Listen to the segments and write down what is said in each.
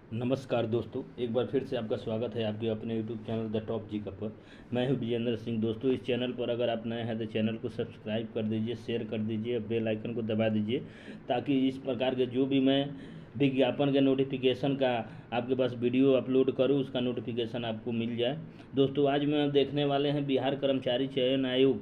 नमस्कार दोस्तों, एक बार फिर से आपका स्वागत है आपके अपने यूट्यूब चैनल द टॉप जी का पर। मैं हूं विजेंद्र सिंह। दोस्तों, इस चैनल पर अगर आप नए हैं तो चैनल को सब्सक्राइब कर दीजिए, शेयर कर दीजिए, बेल आइकन को दबा दीजिए ताकि इस प्रकार के जो भी मैं विज्ञापन के नोटिफिकेशन का आपके पास वीडियो अपलोड करूं उसका नोटिफिकेशन आपको मिल जाए। दोस्तों, आज मैं देखने वाले हैं बिहार कर्मचारी चयन आयोग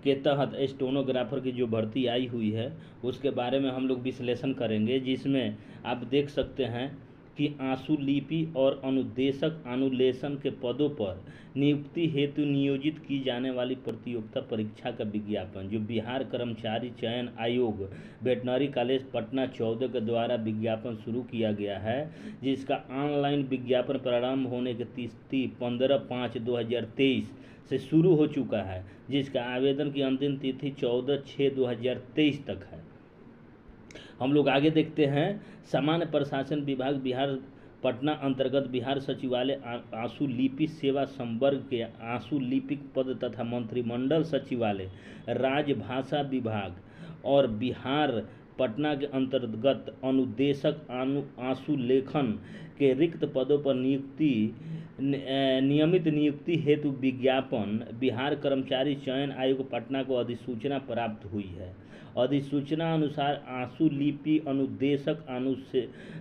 के तहत स्टेनोग्राफर की जो भर्ती आई हुई है उसके बारे में हम लोग विश्लेषण करेंगे, जिसमें आप देख सकते हैं कि आंसू लिपि और अनुदेशक अनुलेशन के पदों पर नियुक्ति हेतु नियोजित की जाने वाली प्रतियोगिता परीक्षा का विज्ञापन जो बिहार कर्मचारी चयन आयोग वेटनरी कॉलेज पटना 14 के द्वारा विज्ञापन शुरू किया गया है, जिसका ऑनलाइन विज्ञापन प्रारंभ होने के 15/5/2023 से शुरू हो चुका है, जिसका आवेदन की अंतिम तिथि 14/6/2023 तक है। हम लोग आगे देखते हैं। सामान्य प्रशासन विभाग बिहार पटना अंतर्गत बिहार सचिवालय आंसू लिपि सेवा संवर्ग के आंसू लिपिक पद तथा मंत्रिमंडल सचिवालय राजभाषा विभाग और बिहार पटना के अंतर्गत अनुदेशक आंसू लेखन के रिक्त पदों पर नियमित नियुक्ति हेतु विज्ञापन बिहार कर्मचारी चयन आयोग पटना को अधिसूचना प्राप्त हुई है। अधिसूचना अनुसार आंसू लिपि अनुदेशक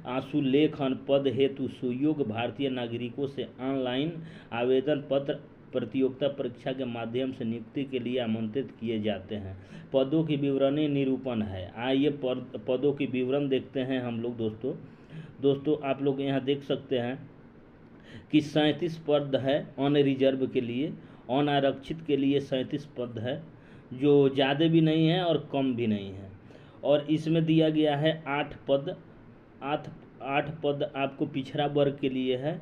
आंसू लेखन पद हेतु सुयोग्य भारतीय नागरिकों से ऑनलाइन आवेदन पत्र प्रतियोगिता परीक्षा के माध्यम से नियुक्ति के लिए आमंत्रित किए जाते हैं। पदों की विवरणी निरूपण है। आइए पदों की विवरण देखते हैं हम लोग। दोस्तों आप लोग यहाँ देख सकते हैं कि 37 पद है अन रिजर्व के लिए, अनारक्षित के लिए 37 पद है, जो ज़्यादा भी नहीं है और कम भी नहीं है। और इसमें दिया गया है 8 पद। 8 पद आपको पिछड़ा वर्ग के लिए है,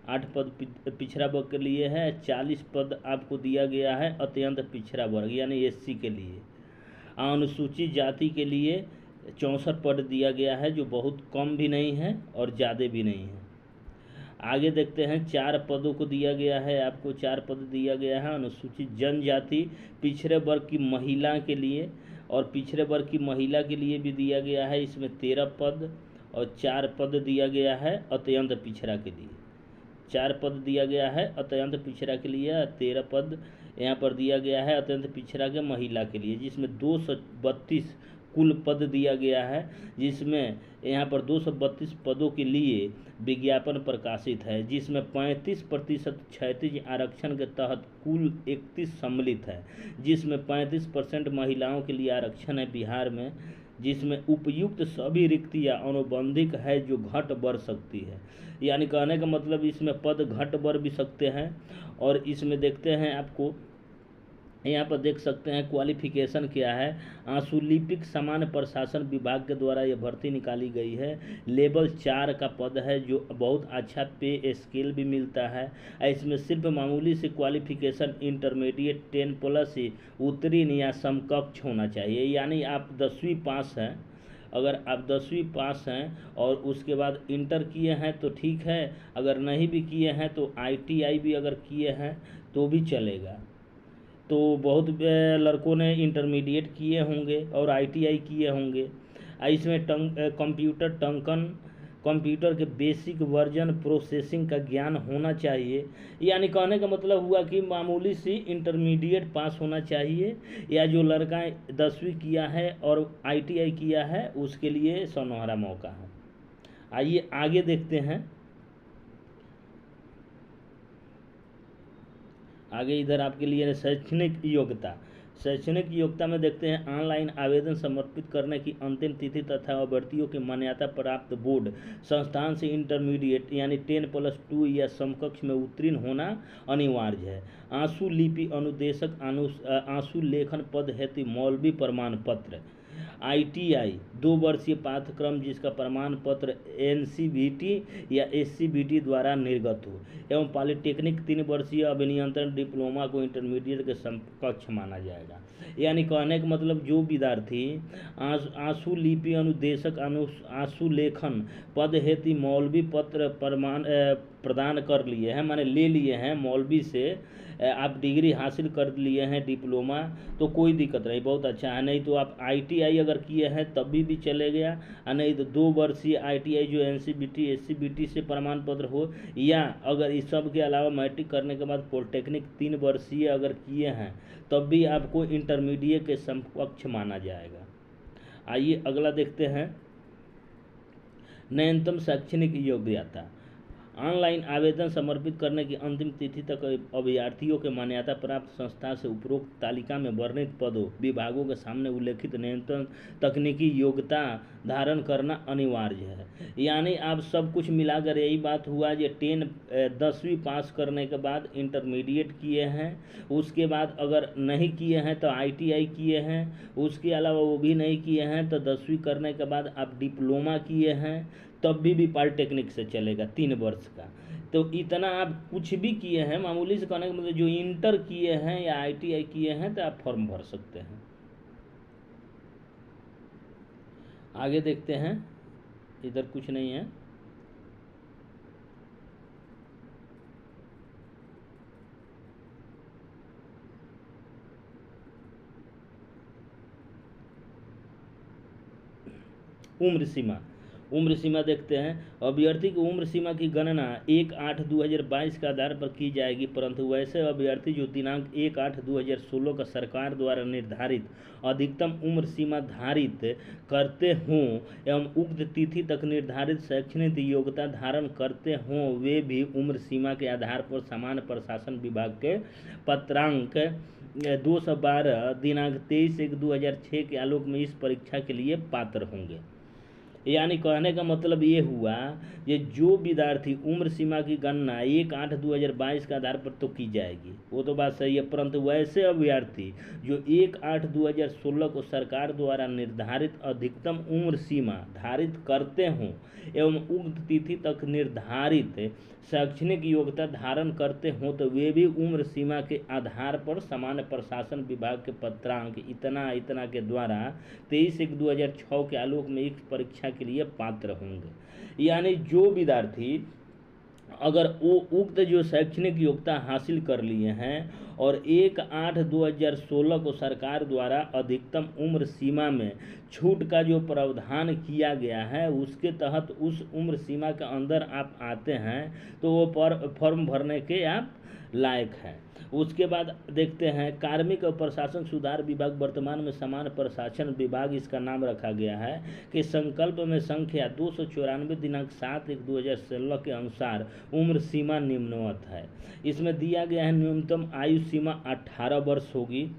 8 पद पिछड़ा वर्ग के लिए है। 40 पद आपको दिया गया है अत्यंत पिछड़ा वर्ग यानी SC के लिए। अनुसूचित जाति के लिए 64 पद दिया गया है, जो बहुत कम भी नहीं है और ज़्यादा भी नहीं है। आगे देखते हैं। 4 पदों को दिया गया है, आपको 4 पद दिया गया है अनुसूचित जनजाति पिछड़े वर्ग की महिला के लिए, और पिछड़े वर्ग की महिला के लिए भी दिया गया है इसमें 13 पद, और 4 पद दिया गया है अत्यंत पिछड़ा के लिए। 4 पद दिया गया है अत्यंत पिछड़ा के लिए, 13 पद यहाँ पर दिया गया है अत्यंत पिछड़ा के महिला के लिए, जिसमें 232 कुल पद दिया गया है, जिसमें यहाँ पर 232 पदों के लिए विज्ञापन प्रकाशित है, जिसमें 35% क्षैतिज आरक्षण के तहत कुल 31 सम्मिलित है, जिसमें 35% महिलाओं के लिए आरक्षण है बिहार में, जिसमें उपयुक्त सभी रिक्तियाँ अनुबंधित है जो घट बढ़ सकती है। यानी कहने का मतलब इसमें पद घट बढ़ भी सकते हैं। और इसमें देखते हैं आपको यहाँ पर देख सकते हैं क्वालिफिकेशन क्या है। आंसू लिपिक सामान्य प्रशासन विभाग के द्वारा यह भर्ती निकाली गई है। लेवल 4 का पद है, जो बहुत अच्छा पे स्केल भी मिलता है। इसमें सिर्फ मामूली से क्वालिफिकेशन इंटरमीडिएट 10+ उत्तीर्ण या समकक्ष होना चाहिए। यानी आप 10वीं पास हैं, अगर आप 10वीं पास हैं और उसके बाद इंटर किए हैं तो ठीक है, अगर नहीं भी किए हैं तो ITI भी अगर किए हैं तो भी चलेगा। तो बहुत लड़कों ने इंटरमीडिएट किए होंगे और ITI किए होंगे। इसमें कंप्यूटर के बेसिक वर्जन प्रोसेसिंग का ज्ञान होना चाहिए। यानी कहने का मतलब हुआ कि मामूली सी इंटरमीडिएट पास होना चाहिए, या जो लड़का 10वीं किया है और ITI किया है उसके लिए सुनहरा मौका है। आइए आगे देखते हैं। आगे इधर आपके लिए शैक्षणिक योग्यता में देखते हैं। ऑनलाइन आवेदन समर्पित करने की अंतिम तिथि तथा अभ्यर्थियों की मान्यता प्राप्त बोर्ड संस्थान से इंटरमीडिएट यानी 10+2 या समकक्ष में उत्तीर्ण होना अनिवार्य है। आंसू लिपि अनुदेशक आंसू लेखन पद हेतु मौलवी प्रमाण पत्र ITI 2 वर्षीय पाठ्यक्रम जिसका प्रमाण पत्र NCVT या SCVT द्वारा निर्गत हो, एवं पॉलिटेक्निक 3 वर्षीय अभियंत्रण डिप्लोमा को इंटरमीडिएट के समकक्ष माना जाएगा। यानी कहने का मतलब जो विद्यार्थी आंसू लिपि अनुदेशक आंसू लेखन पद हेतु मौलवी पत्र प्रदान कर लिए हैं, माने ले लिए हैं मौलवी से, डिग्री हासिल कर लिए हैं डिप्लोमा, तो कोई दिक्कत नहीं, बहुत अच्छा है। नहीं तो आप ITI अगर अगर किए हैं तभी भी चलेगा, और नहीं तो 2 वर्षीय ITI जो NCBT SCBT से प्रमाण पत्र हो, या अगर इस सब के अलावा मैट्रिक करने के बाद पॉलिटेक्निक 3 वर्षीय अगर किए हैं तब भी आपको इंटरमीडिएट के समकक्ष माना जाएगा। आइए अगला देखते हैं, न्यूनतम शैक्षणिक योग्यता। ऑनलाइन आवेदन समर्पित करने की अंतिम तिथि तक अभ्यर्थियों के मान्यता प्राप्त संस्था से उपरोक्त तालिका में वर्णित पदों विभागों के सामने उल्लेखित न्यूनतम तकनीकी योग्यता धारण करना अनिवार्य है। यानी आप सब कुछ मिलाकर यही बात हुआ, जो 10वीं पास करने के बाद इंटरमीडिएट किए हैं, उसके बाद अगर नहीं किए हैं तो ITI किए हैं, उसके अलावा वो भी नहीं किए हैं तो 10वीं करने के बाद आप डिप्लोमा किए हैं, तब भी पॉलिटेक्निक से चलेगा 3 वर्ष का। तो इतना आप कुछ भी किए हैं, मामूली से कहने का मतलब जो इंटर किए हैं या ITI किए हैं तो आप फॉर्म भर सकते हैं। आगे देखते हैं, इधर कुछ नहीं है। उम्र सीमा देखते हैं। अभ्यर्थी की उम्र सीमा की गणना 1/8/2022 के आधार पर की जाएगी, परंतु वैसे अभ्यर्थी जो दिनांक 1/8/2016 का सरकार द्वारा निर्धारित अधिकतम उम्र सीमा धारित करते हों एवं उक्त तिथि तक निर्धारित शैक्षणिक योग्यता धारण करते हों, वे भी उम्र सीमा के आधार पर सामान्य प्रशासन विभाग के पत्रांक 212 दिनांक 23/1/2006 के आलोक में इस परीक्षा के लिए पात्र होंगे। यानी कहने का मतलब ये हुआ, ये जो विद्यार्थी उम्र सीमा की गणना 1/8/2022 के आधार पर तो की जाएगी, वो तो बात सही है, परंतु वैसे अभ्यर्थी जो 1/8/2016 को सरकार द्वारा निर्धारित अधिकतम उम्र सीमा धारित करते हों एवं उक्त तिथि तक निर्धारित शैक्षणिक योग्यता धारण करते हों, तो वे भी उम्र सीमा के आधार पर सामान्य प्रशासन विभाग के पत्रांक इतना के द्वारा 23/1/2006 के आलोक में इस परीक्षा के लिए पात्र होंगे। यानी जो विद्यार्थी अगर वो उक्त जो शैक्षणिक योग्यता हासिल कर लिए हैं और 1/8/2016 को सरकार द्वारा अधिकतम उम्र सीमा में छूट का जो प्रावधान किया गया है उसके तहत उस उम्र सीमा के अंदर आप आते हैं तो वो फॉर्म भरने के आप लायक हैं। उसके बाद देखते हैं, कार्मिक और प्रशासन सुधार विभाग, वर्तमान में सामान्य प्रशासन विभाग इसका नाम रखा गया है, कि संकल्प में संख्या 294 दिनांक 7/1/2016 के अनुसार उम्र सीमा निम्नवत है। इसमें दिया गया है न्यूनतम आयु सीमा 18 वर्ष होगी।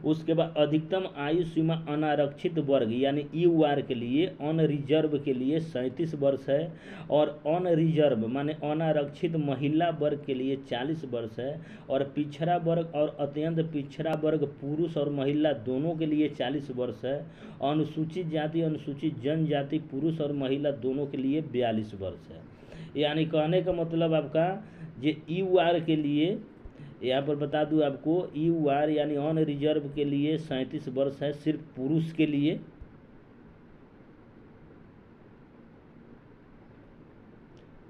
उसके बाद अधिकतम आयु सीमा अनारक्षित वर्ग यानी UR के लिए, ऑन रिजर्व के लिए 37 वर्ष है, और ऑन रिजर्व माने अनारक्षित महिला वर्ग के लिए 40 वर्ष है, और पिछड़ा वर्ग और अत्यंत पिछड़ा वर्ग पुरुष और महिला दोनों के लिए 40 वर्ष है। अनुसूचित जाति अनुसूचित जनजाति पुरुष और महिला दोनों के लिए 42 वर्ष है। यानी कहने का मतलब आपका ये UR के लिए, यहाँ पर बता दूँ आपको, UR यानी ऑन रिजर्व के लिए 37 वर्ष है सिर्फ पुरुष के लिए।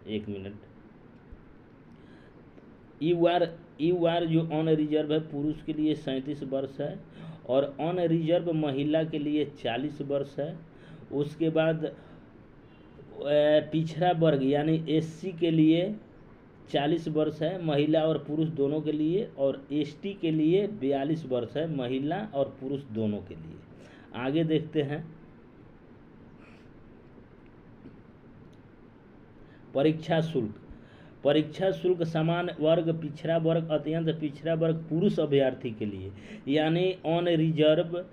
एक मिनट, UR जो ऑन रिजर्व है पुरुष के लिए 37 वर्ष है, और ऑन रिजर्व महिला के लिए 40 वर्ष है। उसके बाद पिछड़ा वर्ग यानी SC के लिए 40 वर्ष है महिला और पुरुष दोनों के लिए, और ST के लिए 42 वर्ष है महिला और पुरुष दोनों के लिए। आगे देखते हैं, परीक्षा शुल्क समान वर्ग पिछड़ा वर्ग अत्यंत पिछड़ा वर्ग पुरुष अभ्यर्थी के लिए, यानी ऑन रिजर्व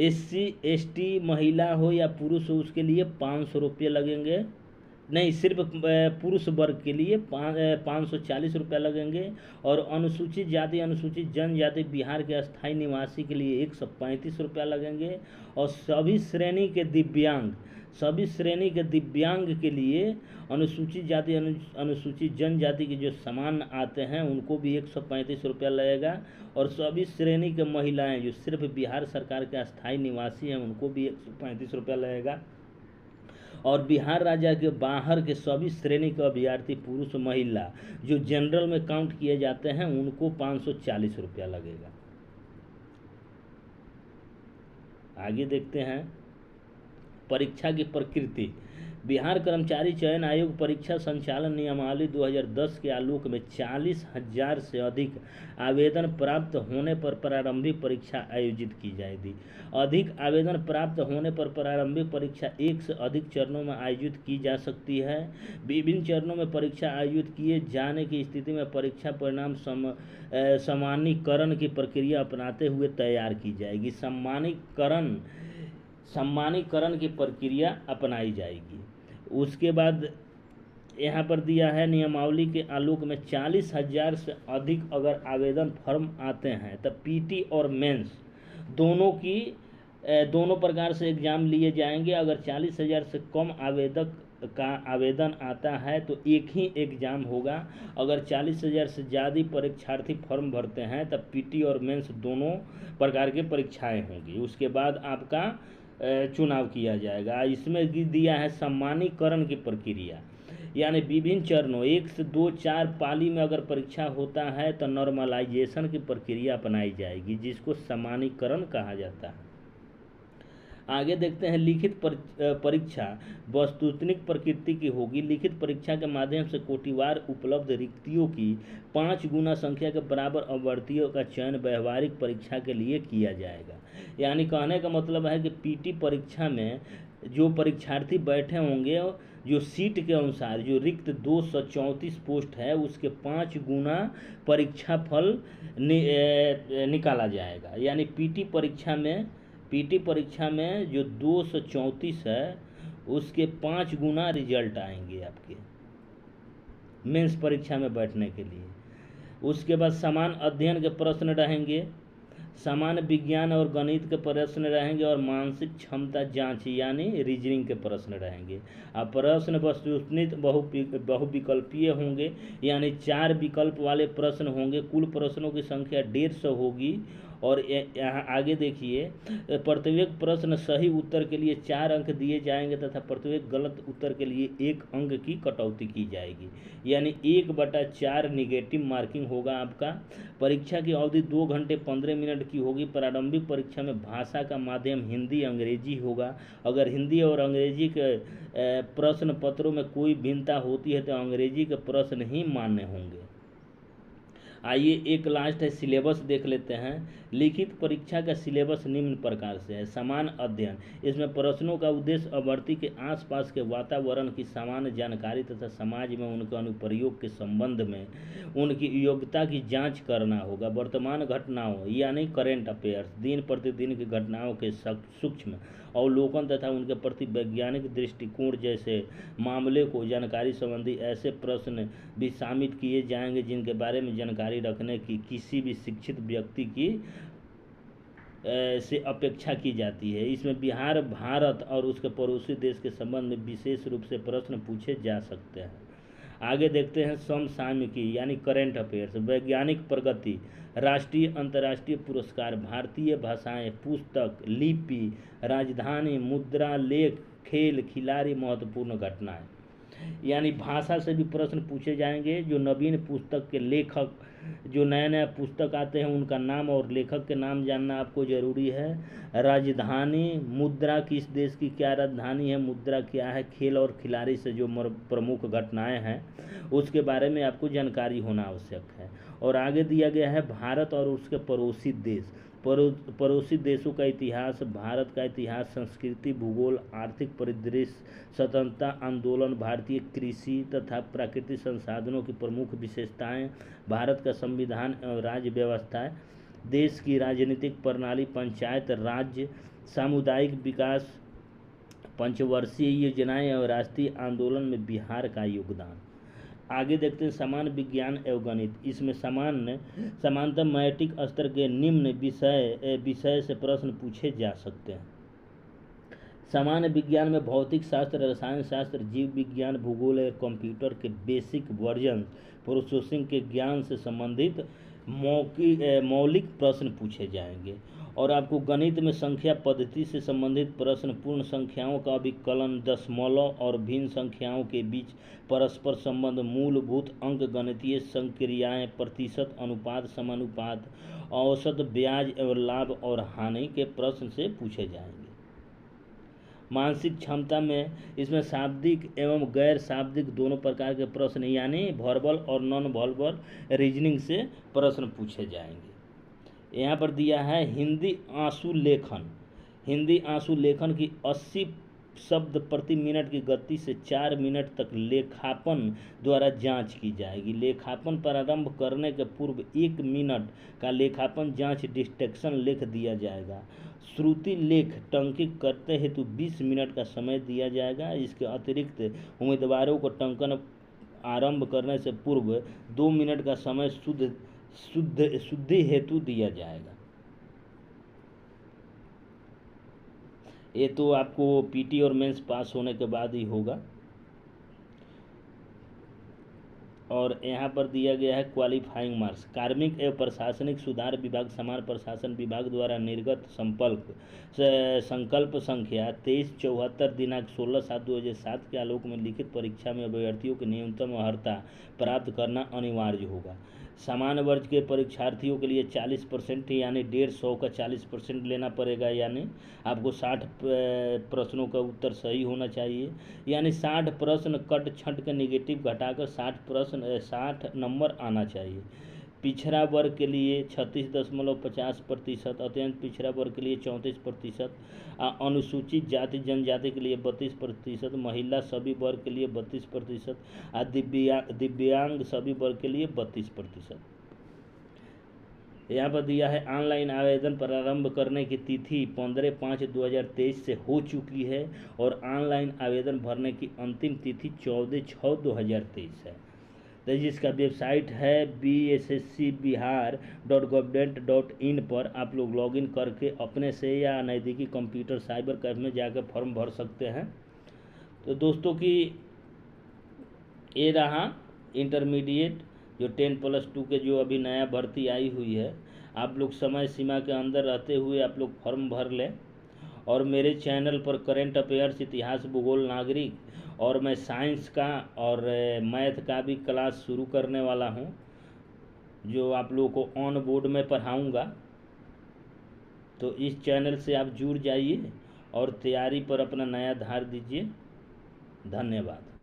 SC ST महिला हो या पुरुष हो उसके लिए 500 रुपये लगेंगे। नहीं, सिर्फ पुरुष वर्ग के लिए 540 रुपये लगेंगे, और अनुसूचित जाति अनुसूचित जनजाति बिहार के अस्थायी निवासी के लिए 135 रुपया लगेंगे, और सभी श्रेणी के दिव्यांग के लिए अनुसूचित जाति अनुसूचित जनजाति के जो समान आते हैं उनको भी 135 रुपया लगेगा, और सभी श्रेणी के महिलाएं जो सिर्फ बिहार सरकार के अस्थायी निवासी हैं उनको भी 135 रुपया लगेगा, और बिहार राज्य के बाहर के सभी श्रेणी के अभ्यर्थी पुरुष महिला जो जनरल में काउंट किए जाते हैं उनको 540 रुपया लगेगा। आगे देखते हैं परीक्षा की प्रकृति। बिहार कर्मचारी चयन आयोग परीक्षा संचालन नियमावली 2010 के आलोक में 40,000 से अधिक आवेदन प्राप्त होने पर प्रारंभिक परीक्षा आयोजित की जाएगी। अधिक आवेदन प्राप्त होने पर प्रारंभिक परीक्षा एक से अधिक चरणों में आयोजित की जा सकती है। विभिन्न चरणों में परीक्षा आयोजित किए जाने की स्थिति में परीक्षा परिणाम सामान्यीकरण की प्रक्रिया अपनाते हुए तैयार की जाएगी। सम्मानीकरण की प्रक्रिया अपनाई जाएगी। उसके बाद यहाँ पर दिया है नियमावली के आलोक में 40,000 से अधिक अगर आवेदन फॉर्म आते हैं तब पीटी और मेंस दोनों प्रकार से एग्ज़ाम लिए जाएंगे। अगर 40,000 से कम आवेदक का आवेदन आता है तो एक ही एग्ज़ाम होगा। अगर 40,000 से ज़्यादा परीक्षार्थी फॉर्म भरते हैं तब पीटी और मेंस दोनों प्रकार की परीक्षाएं होंगी। उसके बाद आपका चुनाव किया जाएगा। इसमें दिया है सम्मानीकरण की प्रक्रिया, यानी विभिन्न चरणों 1 से 2 4 पाली में अगर परीक्षा होता है तो नॉर्मलाइजेशन की प्रक्रिया अपनाई जाएगी, जिसको सम्मानीकरण कहा जाता है। आगे देखते हैं लिखित परीक्षा वस्तुनिक प्रकृति की होगी। लिखित परीक्षा के माध्यम से कोटिवार उपलब्ध रिक्तियों की 5 गुना संख्या के बराबर अभ्यर्थियों का चयन व्यवहारिक परीक्षा के लिए किया जाएगा। यानी कहने का मतलब है कि पीटी परीक्षा में जो परीक्षार्थी बैठे होंगे, जो सीट के अनुसार जो रिक्त 234 पोस्ट है उसके 5 गुना परीक्षा फल निकाला जाएगा। यानी पीटी परीक्षा में जो 234 है उसके 5 गुना रिजल्ट आएंगे आपके मेंस परीक्षा में बैठने के लिए। उसके बाद समान अध्ययन के प्रश्न रहेंगे, समान विज्ञान और गणित के प्रश्न रहेंगे और मानसिक क्षमता जांच यानी रीजनिंग के प्रश्न रहेंगे। अब प्रश्न वस्तुनिष्ठ बहुविकल्पीय होंगे, यानी 4 विकल्प वाले प्रश्न होंगे। कुल प्रश्नों की संख्या 150 होगी। और यहाँ आगे देखिए, प्रत्येक प्रश्न सही उत्तर के लिए 4 अंक दिए जाएंगे तथा प्रत्येक गलत उत्तर के लिए 1 अंक की कटौती की जाएगी, यानी 1/4 निगेटिव मार्किंग होगा आपका। परीक्षा की अवधि 2 घंटे 15 मिनट की होगी। प्रारंभिक परीक्षा में भाषा का माध्यम हिंदी अंग्रेजी होगा। अगर हिंदी और अंग्रेजी के प्रश्न पत्रों में कोई भिन्नता होती है तो अंग्रेजी के प्रश्न ही मान्य होंगे। आइए एक लास्ट है सिलेबस देख लेते हैं। लिखित परीक्षा का सिलेबस निम्न प्रकार से है। समान अध्ययन, इसमें प्रश्नों का उद्देश्य अभ्यर्थी के आसपास के वातावरण की सामान्य जानकारी तथा समाज में उनके अनुप्रयोग के संबंध में उनकी योग्यता की जांच करना होगा। वर्तमान घटनाओं यानी करेंट अफेयर्स, दिन प्रतिदिन की घटनाओं के सूक्ष्म अवलोकन तथा उनके प्रति वैज्ञानिक दृष्टिकोण जैसे मामले को जानकारी संबंधी ऐसे प्रश्न भी शामिल किए जाएंगे जिनके बारे में जानकारी रखने की किसी भी शिक्षित व्यक्ति की से अपेक्षा की जाती है। इसमें बिहार, भारत और उसके पड़ोसी देश के संबंध में विशेष रूप से प्रश्न पूछे जा सकते हैं। आगे देखते हैं समसामयिकी यानी करेंट अफेयर्स, वैज्ञानिक प्रगति, राष्ट्रीय अंतर्राष्ट्रीय पुरस्कार, भारतीय भाषाएं, पुस्तक, लिपि, राजधानी, मुद्रा, लेख, खेल, खिलाड़ी, महत्वपूर्ण घटनाएं। यानी भाषा से भी प्रश्न पूछे जाएंगे। जो नवीन पुस्तक के लेखक, जो नया नया पुस्तक आते हैं उनका नाम और लेखक के नाम जानना आपको ज़रूरी है। राजधानी, मुद्रा, किस देश की क्या राजधानी है, मुद्रा क्या है, खेल और खिलाड़ी से जो प्रमुख घटनाएं हैं उसके बारे में आपको जानकारी होना आवश्यक है। और आगे दिया गया है भारत और उसके पड़ोसी देश, पड़ोसी देशों का इतिहास, भारत का इतिहास, संस्कृति, भूगोल, आर्थिक परिदृश्य, स्वतंत्रता आंदोलन, भारतीय कृषि तथा प्राकृतिक संसाधनों की प्रमुख विशेषताएं, भारत का संविधान एवं राज्य व्यवस्था, देश की राजनीतिक प्रणाली, पंचायत राज्य, सामुदायिक विकास, पंचवर्षीय योजनाएं और राष्ट्रीय आंदोलन में बिहार का योगदान। आगे देखते हैं समान विज्ञान एवं गणित। इसमें समानतः मैट्रिक स्तर के निम्न विषय से प्रश्न पूछे जा सकते हैं। सामान्य विज्ञान में भौतिक शास्त्र, रसायन शास्त्र, जीव विज्ञान, भूगोल और कंप्यूटर के बेसिक वर्जन प्रोसेसिंग के ज्ञान से संबंधित मौलिक प्रश्न पूछे जाएंगे। और आपको गणित में संख्या पद्धति से संबंधित प्रश्न, पूर्ण संख्याओं का अभिकलन, दशमलव और भिन्न संख्याओं के बीच परस्पर संबंध, मूलभूत अंक गणितीय संक्रियाएं, प्रतिशत, अनुपात, समानुपात, औसत, ब्याज एवं लाभ और हानि के प्रश्न से पूछे जाएंगे। मानसिक क्षमता में इसमें शाब्दिक एवं गैर शाब्दिक दोनों प्रकार के प्रश्न यानी वर्बल और नॉन वर्बल रीजनिंग से प्रश्न पूछे जाएंगे। यहाँ पर दिया है हिंदी आंसू लेखन। हिंदी आंसू लेखन की 80 शब्द प्रति मिनट की गति से 4 मिनट तक लेखापन द्वारा जांच की जाएगी। लेखापन प्रारंभ करने के पूर्व 1 मिनट का लेखापन जांच डिस्ट्रैक्शन लिख दिया जाएगा। श्रुति लेख टंकित करते हेतु 20 मिनट का समय दिया जाएगा। इसके अतिरिक्त उम्मीदवारों को टंकन आरंभ करने से पूर्व 2 मिनट का समय शुद्धि हेतु दिया जाएगा। ये तो आपको पीटी और मेंस पास होने के बाद ही होगा। और यहाँ पर दिया गया है क्वालिफाइंग मार्क्स। कार्मिक एवं प्रशासनिक सुधार विभाग, समान प्रशासन विभाग द्वारा निर्गत संकल्प संख्या 2374 दिनांक 16/7/2007 के आलोक में लिखित परीक्षा में अभ्यर्थियों की न्यूनतम अर्हता प्राप्त करना अनिवार्य होगा। सामान्य वर्ग के परीक्षार्थियों के लिए 40% यानी 150 का 40% लेना पड़ेगा, यानी आपको 60 प्रश्नों का उत्तर सही होना चाहिए, यानी 60 प्रश्न कट छंट के निगेटिव घटाकर 60 नंबर आना चाहिए। पिछड़ा वर्ग के लिए 36.50%, अत्यंत पिछड़ा वर्ग के लिए 34%, अनुसूचित जाति जनजाति के लिए 32%, महिला सभी वर्ग के लिए 32%, दिव्यांग सभी वर्ग के लिए 32%। यहाँ पर दिया है ऑनलाइन आवेदन प्रारंभ करने की तिथि 15/5/2023 से हो चुकी है और ऑनलाइन आवेदन भरने की अंतिम तिथि 14/6/2023 है। तो जिसका वेबसाइट है bsscbihar.gov.in पर आप लोग लॉगिन करके अपने से या नज़दीकी कंप्यूटर साइबर कैफे में जाकर फॉर्म भर सकते हैं। तो दोस्तों की ये रहा इंटरमीडिएट जो 10+2 के जो अभी नया भर्ती आई हुई है। आप लोग समय सीमा के अंदर रहते हुए आप लोग फॉर्म भर लें। और मेरे चैनल पर करेंट अफेयर्स, इतिहास, भूगोल, नागरिक और मैं साइंस का और मैथ का भी क्लास शुरू करने वाला हूं, जो आप लोगों को ऑन बोर्ड में पढ़ाऊंगा। तो इस चैनल से आप जुड़ जाइए और तैयारी पर अपना नया धार दीजिए। धन्यवाद।